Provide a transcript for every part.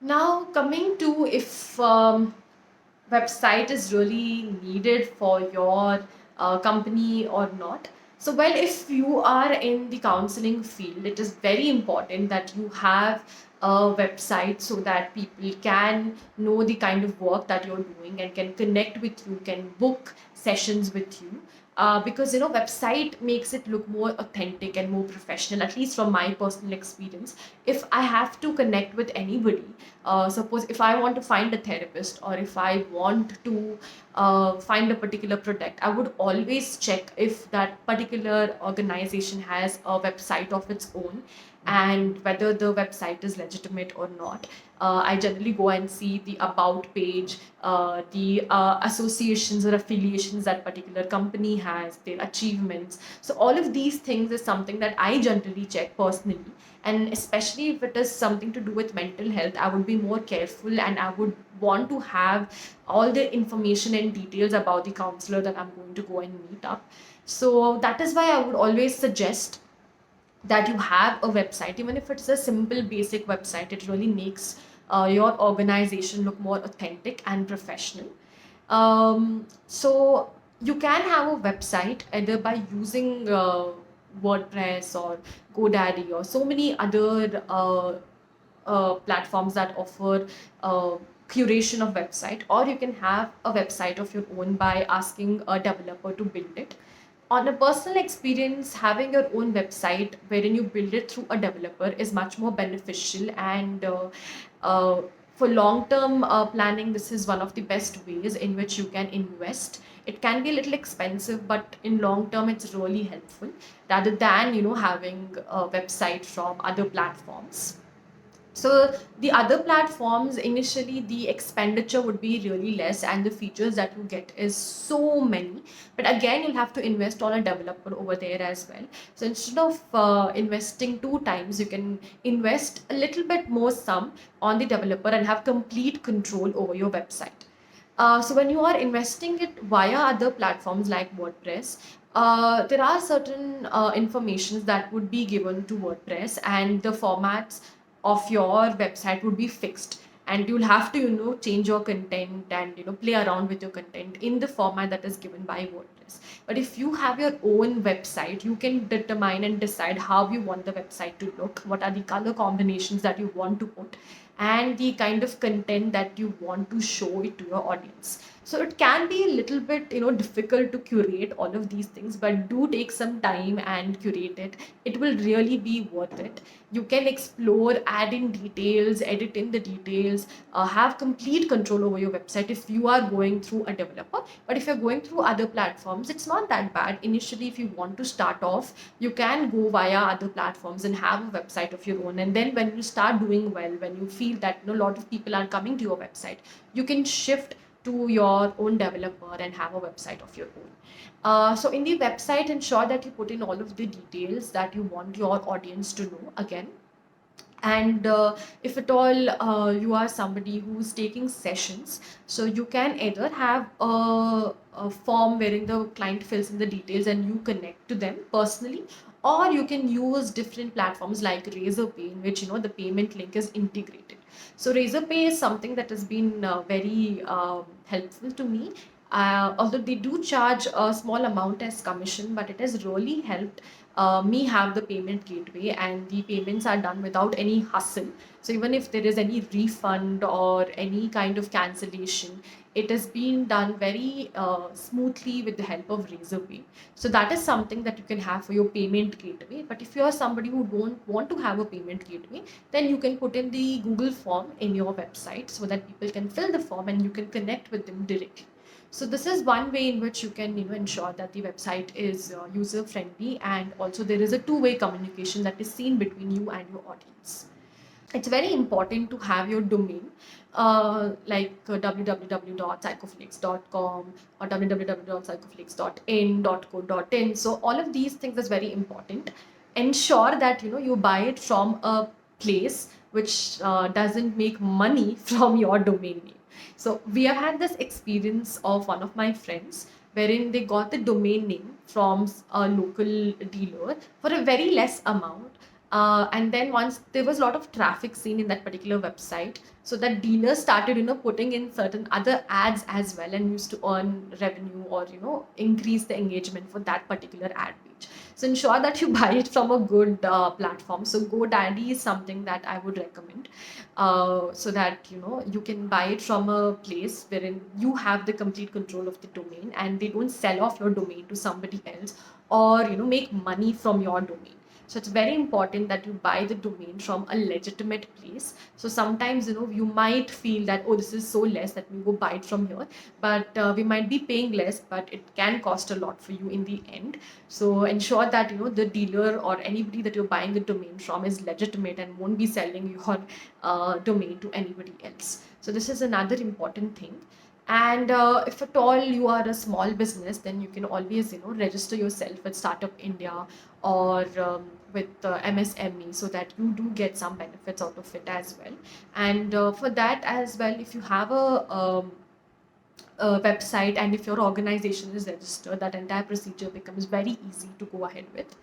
Now, coming to if website is really needed for your company or not. So, well, if you are in the counseling field, it is very important that you have a website so that people can know the kind of work that you're doing and can connect with you, can book sessions with you. Because website makes it look more authentic and more professional, at least from my personal experience. If I have to connect with anybody, suppose if I want to find a therapist, or if I want to find a particular product, I would always check if that particular organization has a website of its own and whether the website is legitimate or not. I generally go and see the about page, the associations or affiliations that particular company has, their achievements. So all of these things is something that I generally check personally, and especially if it is something to do with mental health, I would be more careful and I would want to have all the information and details about the counselor that I'm going to go and meet up. So that is why I would always suggest that you have a website, even if it's a simple basic website. It really makes your organization look more authentic and professional. So you can have a website either by using WordPress or GoDaddy or so many other platforms that offer curation of website, or you can have a website of your own by asking a developer to build it. On a personal experience, having your own website wherein you build it through a developer is much more beneficial, and for long term planning, this is one of the best ways in which you can invest. It can be a little expensive, but in long term it's really helpful, rather than having a website from other platforms. So the other platforms, initially the expenditure would be really less and the features that you get is so many. But again, you'll have to invest on a developer over there as well. So instead of investing two times, you can invest a little bit more sum on the developer and have complete control over your website. So when you are investing it via other platforms like WordPress, there are certain informations that would be given to WordPress, and the formats of your website would be fixed, and you'll have to change your content and play around with your content in the format that is given by WordPress. But if you have your own website, you can determine and decide how you want the website to look, what are the color combinations that you want to put, and the kind of content that you want to show it to your audience. So it can be a little bit difficult to curate all of these things, but do take some time and curate it. It will really be worth it. You can explore, add in details, edit in the details, have complete control over your website if you are going through a developer. But if you're going through other platforms, it's not that bad. Initially, if you want to start off, you can go via other platforms and have a website of your own, and then when you start doing well, when you feel that a lot of people are coming to your website, you can shift to your own developer and have a website of your own. So in the website, ensure that you put in all of the details that you want your audience to know again. And if at all you are somebody who's taking sessions, so you can either have a form wherein the client fills in the details and you connect to them personally, or you can use different platforms like Razorpay, in which the payment link is integrated. So Razorpay is something that has been very helpful to me. Although they do charge a small amount as commission, but it has really helped me have the payment gateway, and the payments are done without any hustle. So even if there is any refund or any kind of cancellation, it has been done very smoothly with the help of Razorpay. So that is something that you can have for your payment gateway. But if you are somebody who don't want to have a payment gateway, then you can put in the Google form in your website so that people can fill the form and you can connect with them directly. So this is one way in which you can ensure that the website is user friendly, and also there is a two-way communication that is seen between you and your audience. It's very important to have your domain, like www.psychoflix.com or www.psychoflix.in.co.in. So all of these things is very important. Ensure that you buy it from a place which doesn't make money from your domain name. So we have had this experience of one of my friends wherein they got the domain name from a local dealer for a very less amount. And then once there was a lot of traffic seen in that particular website, so that dealers started putting in certain other ads as well, and used to earn revenue, or increase the engagement for that particular ad page. So ensure that you buy it from a good platform. So GoDaddy is something that I would recommend, so that you can buy it from a place wherein you have the complete control of the domain, and they don't sell off your domain to somebody else, or make money from your domain. So it's very important that you buy the domain from a legitimate place. So sometimes you might feel that, oh, this is so less that we go buy it from here, but we might be paying less, but it can cost a lot for you in the end. So ensure that the dealer or anybody that you're buying the domain from is legitimate and won't be selling your domain to anybody else. So this is another important thing. And if at all you are a small business, then you can always register yourself with Startup India, or with MSME, so that you do get some benefits out of it as well. And for that as well, if you have a website, and if your organization is registered, that entire procedure becomes very easy to go ahead with.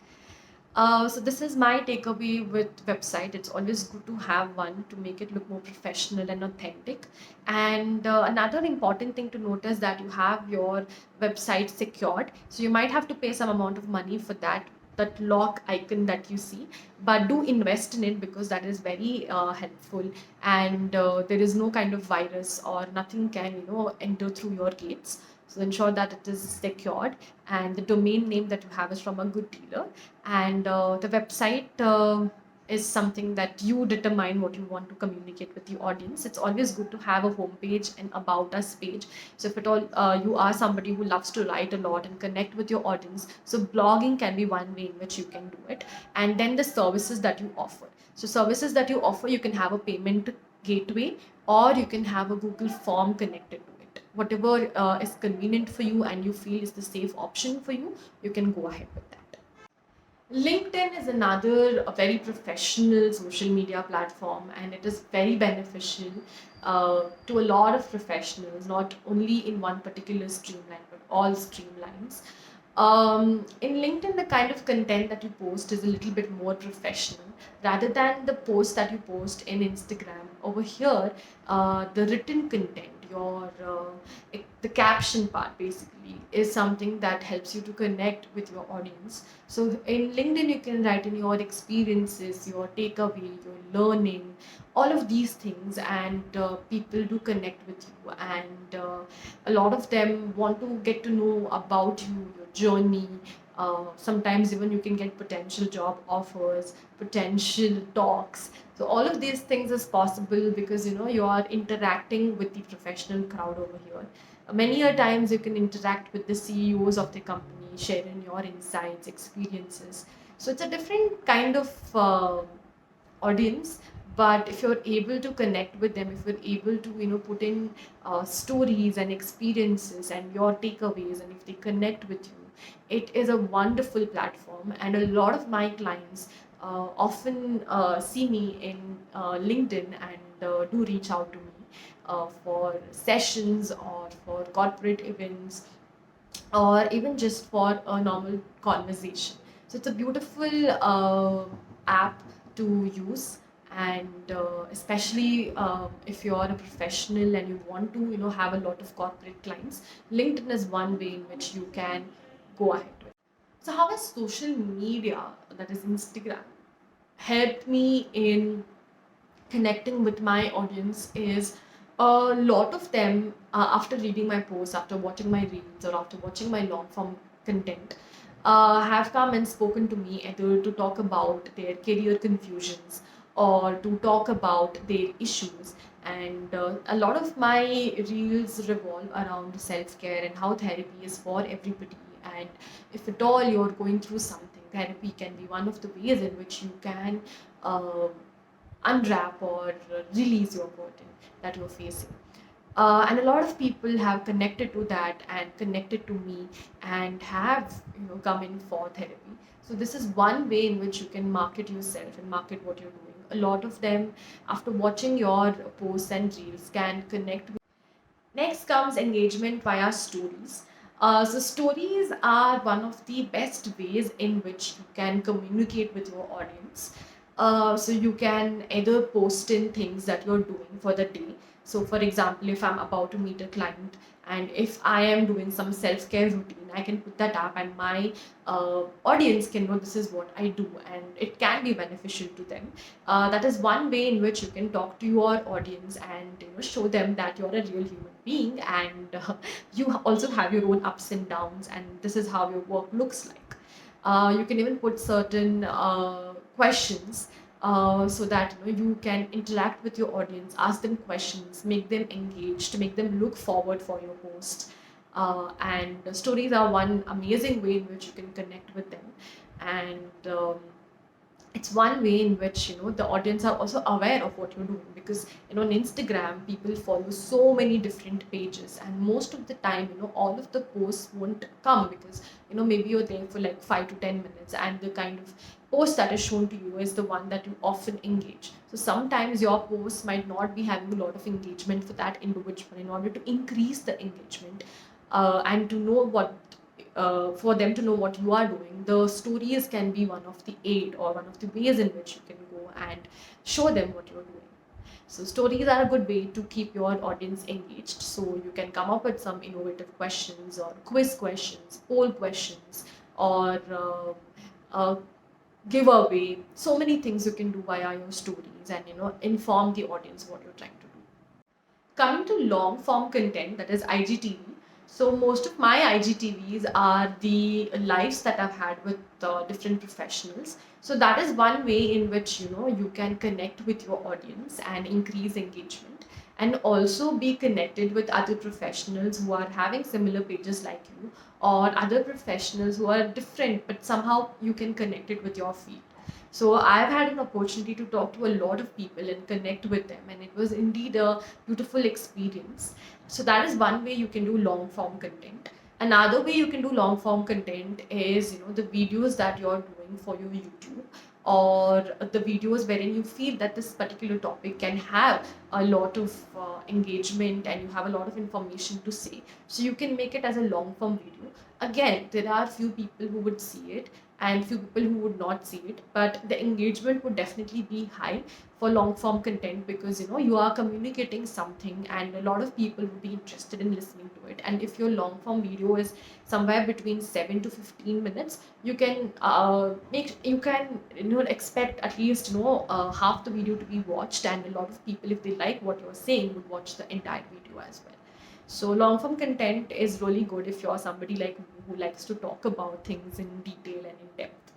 So this is my takeaway with website. It's always good to have one to make it look more professional and authentic. And another important thing to notice, that you have your website secured. So you might have to pay some amount of money for that lock icon that you see, but do invest in it, because that is very helpful. And there is no kind of virus or nothing can enter through your gates. So ensure that it is secured, and the domain name that you have is from a good dealer. And the website is something that you determine what you want to communicate with the audience. It's always good to have a homepage and about us page. So if at all you are somebody who loves to write a lot and connect with your audience, so blogging can be one way in which you can do it. And then the services that you offer. So services that you offer, you can have a payment gateway, or you can have a Google form connected to it. Whatever is convenient for you and you feel is the safe option for you, you can go ahead with that. LinkedIn is another a very professional social media platform, and it is very beneficial to a lot of professionals, not only in one particular streamline, but all streamlines. In LinkedIn, the kind of content that you post is a little bit more professional rather than the post that you post in Instagram. Over here, the written content, the caption part basically, is something that helps you to connect with your audience. So in LinkedIn, you can write in your experiences, your takeaway, your learning, all of these things, and people do connect with you. And a lot of them want to get to know about you, your journey. Sometimes even you can get potential job offers, potential talks. So all of these things is possible because you are interacting with the professional crowd over here. Many a times you can interact with the CEOs of the company, sharing your insights, experiences. So it's a different kind of audience. But if you're able to connect with them, if you're able to put in stories and experiences and your takeaways, and if they connect with you, it is a wonderful platform. And a lot of my clients often see me in LinkedIn, and do reach out to me for sessions, or for corporate events, or even just for a normal conversation. So it's a beautiful app to use. And especially if you're a professional and you want to have a lot of corporate clients, LinkedIn is one way in which you can go ahead with. So how has social media, that is Instagram, helped me in connecting with my audience? Is a lot of them, after reading my posts, after watching my reels, or after watching my long form content, have come and spoken to me, either to talk about their career confusions, or to talk about their issues. And a lot of my reels revolve around self care and how therapy is for everybody. And if at all you're going through something, therapy can be one of the ways in which you can uh, unwrap or release your burden that you're facing. And a lot of people have connected to that and connected to me, and have come in for therapy. So this is one way in which you can market yourself and market what you're doing. A lot of them, after watching your posts and reels, can connect. Next comes engagement via stories. So stories are one of the best ways in which you can communicate with your audience. So you can either post in things that you're doing for the day. So for example, if I'm about to meet a client and if I am doing some self-care routine, I can put that up and my audience can know this is what I do and it can be beneficial to them. That is one way in which you can talk to your audience and show them that you're a real human being and you also have your own ups and downs and this is how your work looks like. You can even put certain questions so that you can interact with your audience, ask them questions, make them engaged, make them look forward for your post. And stories are one amazing way in which you can connect with them. And it's one way in which the audience are also aware of what you're doing, because on Instagram people follow so many different pages and most of the time all of the posts won't come because maybe you're there for like 5 to 10 minutes and the kind of post that is shown to you is the one that you often engage. So sometimes your post might not be having a lot of engagement for that individual. In order to increase the engagement and to know what for them to know what you are doing, the stories can be one of the aid or one of the ways in which you can go and show them what you're doing. So stories are a good way to keep your audience engaged. So you can come up with some innovative questions or quiz questions, poll questions, or giveaway. So many things you can do via your stories and inform the audience what you're trying to do. Coming to long form content, that is IGTV. So most of my IGTVs are the lives that I've had with different professionals. So that is one way in which you can connect with your audience and increase engagement, and also be connected with other professionals who are having similar pages like you, or other professionals who are different but somehow you can connect it with your field. So I've had an opportunity to talk to a lot of people and connect with them, and it was indeed a beautiful experience. So that is one way you can do long form content. Another way you can do long form content is the videos that you're doing for your YouTube, or the videos wherein you feel that this particular topic can have a lot of engagement and you have a lot of information to say. So you can make it as a long form video. Again, there are few people who would see it and few people who would not see it, but the engagement would definitely be high for long form content, because you are communicating something and a lot of people would be interested in listening to it. And if your long form video is somewhere between 7 to 15 minutes, you can expect at least half the video to be watched, and a lot of people, if they like what you're saying, would watch the entire video as well. So long form content is really good if you're somebody like me who likes to talk about things in detail and in depth.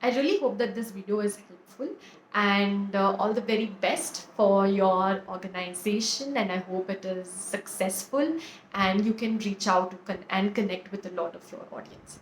I really hope that this video is helpful, and all the very best for your organization, and I hope it is successful and you can reach out and connect with a lot of your audience.